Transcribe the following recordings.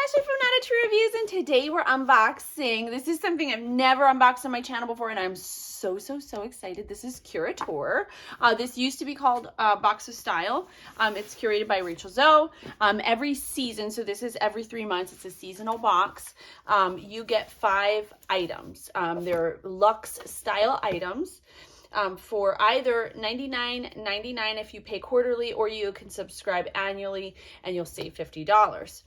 Ashley from Not a True Reviews, and today we're unboxing. This is something I've never unboxed on my channel before, and I'm so excited. This is Curateur. This used to be called Box of Style. It's curated by Rachel Zoe. Every season, so this is every 3 months, it's a seasonal box. You get 5 items. They're luxe style items. For either $99.99 if you pay quarterly, or you can subscribe annually and you'll save $50.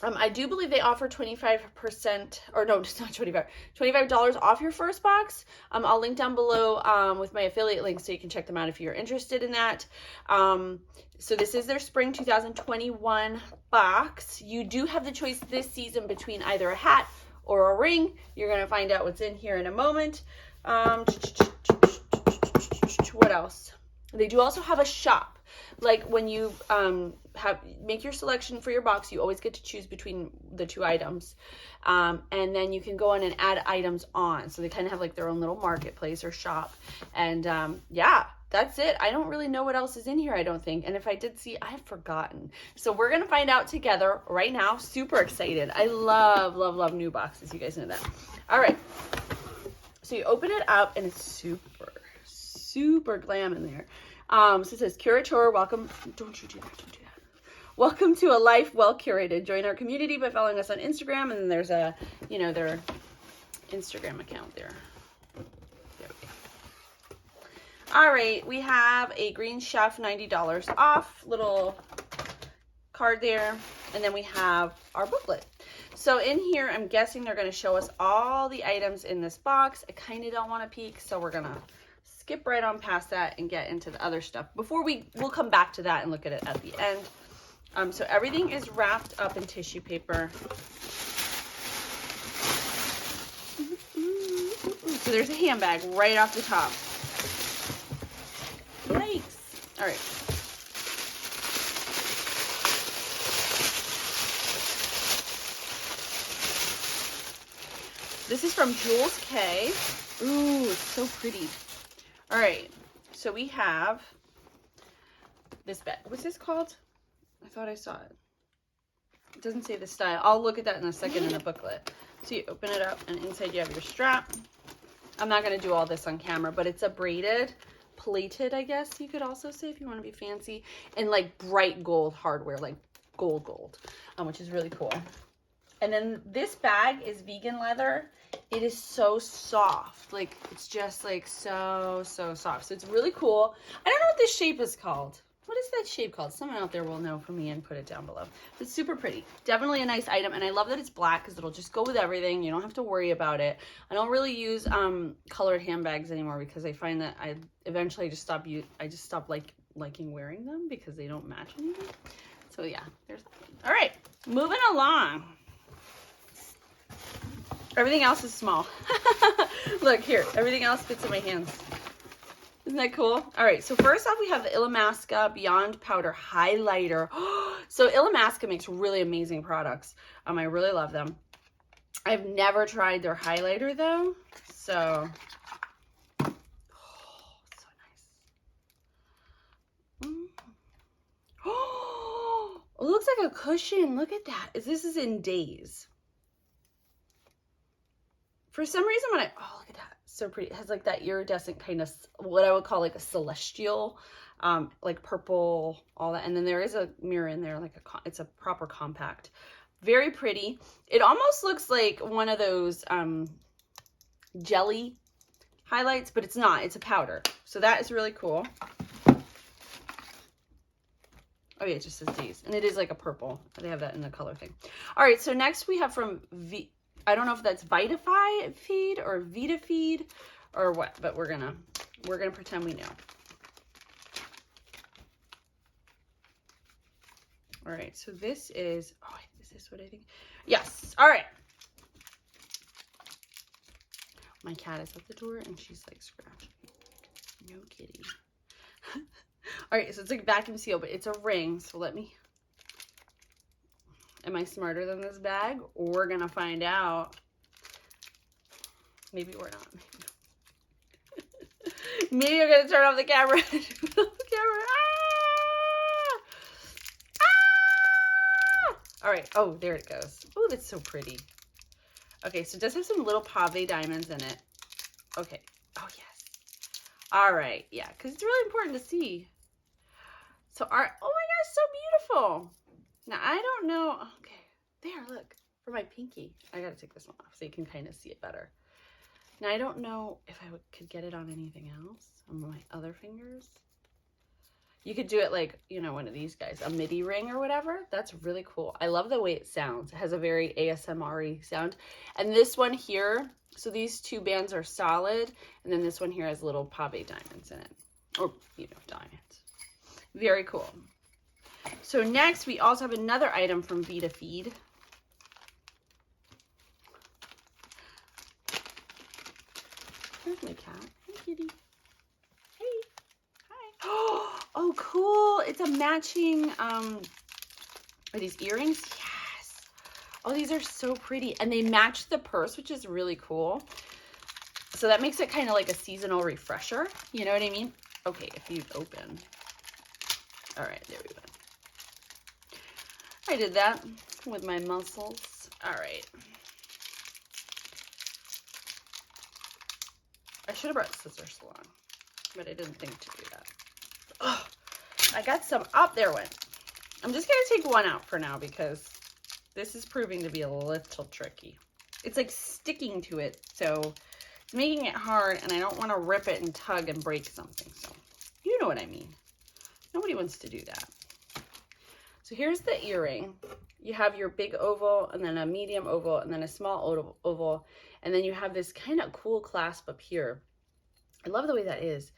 I do believe they offer 25%, or no, it's not 25, $25 off your first box. I'll link down below with my affiliate link so you can check them out if you're interested in that. So this is their spring 2021 box. You do have the choice this season between either a hat or a ring. You're going to find out what's in here in a moment. What else? They do also have a shop. Like when you make your selection for your box, you always get to choose between the 2 items. And then you can go in and add items on. So they kind of have like their own little marketplace or shop. And yeah, that's it. I don't really know what else is in here, I don't think. And if I did see, I've forgotten. So we're going to find out together right now. Super excited. I love new boxes. You guys know that. All right. So you open it up and it's super glam in there. So it says Curateur, welcome. Don't you do that. Don't do that. Welcome to a life well curated. Join our community by following us on Instagram. And then there's a, you know, their Instagram account there. There we go. All right. We have a Green Chef $90 off little card there. And then we have our booklet. So in here, I'm guessing they're going to show us all the items in this box. I kind of don't want to peek, so we're going to skip right on past that and get into the other stuff. We'll come back to that and look at it at the end. So everything is wrapped up in tissue paper. So there's a handbag right off the top. Yikes. All right. This is from Jules K. Ooh, it's so pretty. All right, so we have this bag. What's this called? I thought I saw it. It doesn't say the style. I'll look at that in a second in the booklet. So you open it up, and inside you have your strap. I'm not going to do all this on camera, but it's a braided, plated, I guess you could also say if you want to be fancy, and like bright gold hardware, like gold, which is really cool. And then this bag is vegan leather. It is so soft. Like, it's just like so soft. So it's really cool. I don't know what this shape is called. What is that shape called? Someone out there will know for me and put it down below. It's super pretty. Definitely a nice item. And I love that it's black because it'll just go with everything. You don't have to worry about it. I don't really use colored handbags anymore because I find that I just stopped liking wearing them because they don't match anything. So yeah, there's that one. All right, moving along. Everything else is small. Look here, everything else fits in my hands. Isn't that cool? All right, so first off, we have the Illamasqua Beyond Powder Highlighter. So Illamasqua makes really amazing products. I really love them. I've never tried their highlighter though, so. Oh, so nice. Oh, it looks like a cushion. Look at that. This is in Days. For some reason, oh, look at that. So pretty. It has like that iridescent kind of, what I would call like a celestial, like purple, all that. And then there is a mirror in there, like it's a proper compact. Very pretty. It almost looks like one of those jelly highlights, but it's not. It's a powder. So that is really cool. Oh yeah, it just says Days. And it is like a purple. They have that in the color thing. All right, so next we have from I don't know if that's Feed or VitaFeed or what, but we're gonna pretend we know. All right, so this is, oh, is this what I think? Yes, all right. My cat is at the door and she's like scratching. No kidding. All right, so it's like vacuum seal, but it's a ring, so let me. Am I smarter than this bag? We're gonna find out. Maybe we're not. Maybe I'm gonna turn off the camera. Ah! All right. Oh, there it goes. Oh, that's so pretty. Okay, so it does have some little pave diamonds in it. Okay. Oh, yes. All right. Yeah, because it's really important to see. So, oh my gosh, so beautiful. Now, I don't know. Okay. There, look. For my pinky. I got to take this one off so you can kind of see it better. Now, I don't know if I could get it on anything else. On my other fingers. You could do it like, you know, one of these guys, a MIDI ring or whatever. That's really cool. I love the way it sounds. It has a very ASMR-y sound. And this one here, so these two bands are solid. And then this one here has little pave diamonds in it. Or, you know, diamonds. Very cool. So next, we also have another item from Vita Feed. There's my cat. Hi, kitty. Hey. Hi. Oh, cool. It's a matching, are these earrings? Yes. Oh, these are so pretty. And they match the purse, which is really cool. So that makes it kind of like a seasonal refresher. You know what I mean? Okay, if you open. All right, there we go. I did that with my muscles. All right. I should have brought scissors along, but I didn't think to do that. Oh, I got some. Up there went. I'm just going to take one out for now because this is proving to be a little tricky. It's like sticking to it, so it's making it hard, and I don't want to rip it and tug and break something. So you know what I mean. Nobody wants to do that. So here's the earring. You have your big oval, and then a medium oval, and then a small oval, and then you have this kind of cool clasp up here. I love the way that is.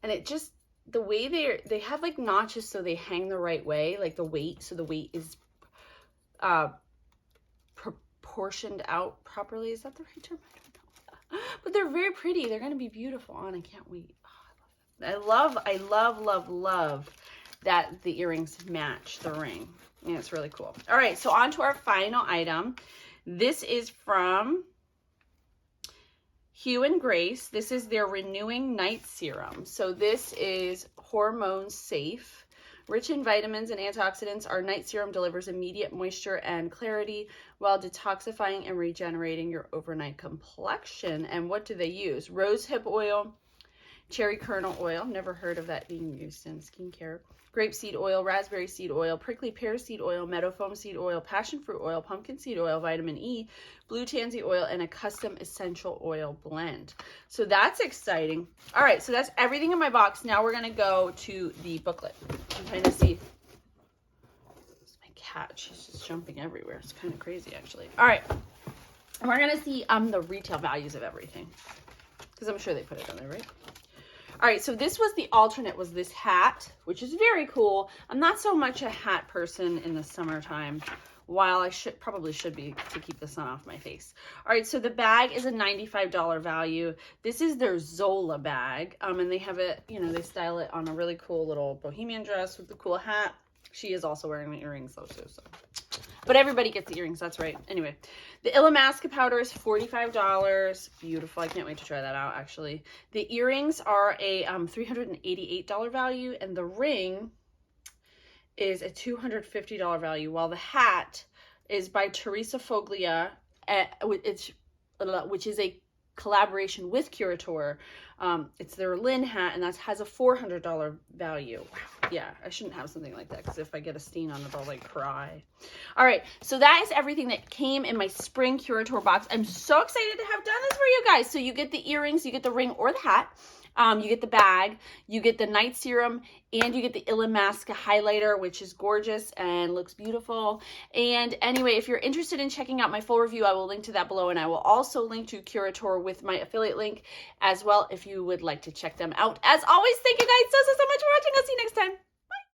And it just, the way they have like notches so they hang the right way, like the weight, so the weight is proportioned out properly. Is that the right term? I don't know. But they're very pretty. They're going to be beautiful on. I can't wait. Oh, I love that the earrings match the ring. And it's really cool. All right, so on to our final item. This is from Hue and Grace. This is their Renewing Night Serum. So this is hormone safe. Rich in vitamins and antioxidants, our night serum delivers immediate moisture and clarity while detoxifying and regenerating your overnight complexion. And what do they use? Rosehip oil, cherry kernel oil, never heard of that being used in skincare. Grapeseed oil, raspberry seed oil, prickly pear seed oil, meadow foam seed oil, passion fruit oil, pumpkin seed oil, vitamin E, blue tansy oil, and a custom essential oil blend. So that's exciting. All right, so that's everything in my box. Now we're gonna go to the booklet. I'm trying to see. It's my cat. She's just jumping everywhere. It's kind of crazy, actually. All right, and we're gonna see the retail values of everything because I'm sure they put it on there, right? All right, so this was the alternate, was this hat, which is very cool. I'm not so much a hat person in the summertime, while I probably should be to keep the sun off my face. All right, so the bag is a $95 value. This is their Zola bag, and they have it, you know, they style it on a really cool little bohemian dress with the cool hat. She is also wearing the earrings though too, so. But everybody gets the earrings, that's right. Anyway, the Illamasqua powder is $45. Beautiful. I can't wait to try that out, actually. The earrings are a $388 value, and the ring is a $250 value, while the hat is by Teresa Foglia, which is a collaboration with Curateur. It's their Lynn hat, and that has a $400 value. Wow. Yeah, I shouldn't have something like that, because if I get a stain on it, I'll like cry. All right, so that is everything that came in my spring Curateur box. I'm so excited to have done this for you guys. So you get the earrings, you get the ring or the hat, you get the bag, you get the night serum, and you get the Illamasqua highlighter, which is gorgeous and looks beautiful. And anyway, if you're interested in checking out my full review, I will link to that below, and I will also link to Curateur with my affiliate link as well if you would like to check them out. As always, thank you guys so much for watching. I'll see you next time.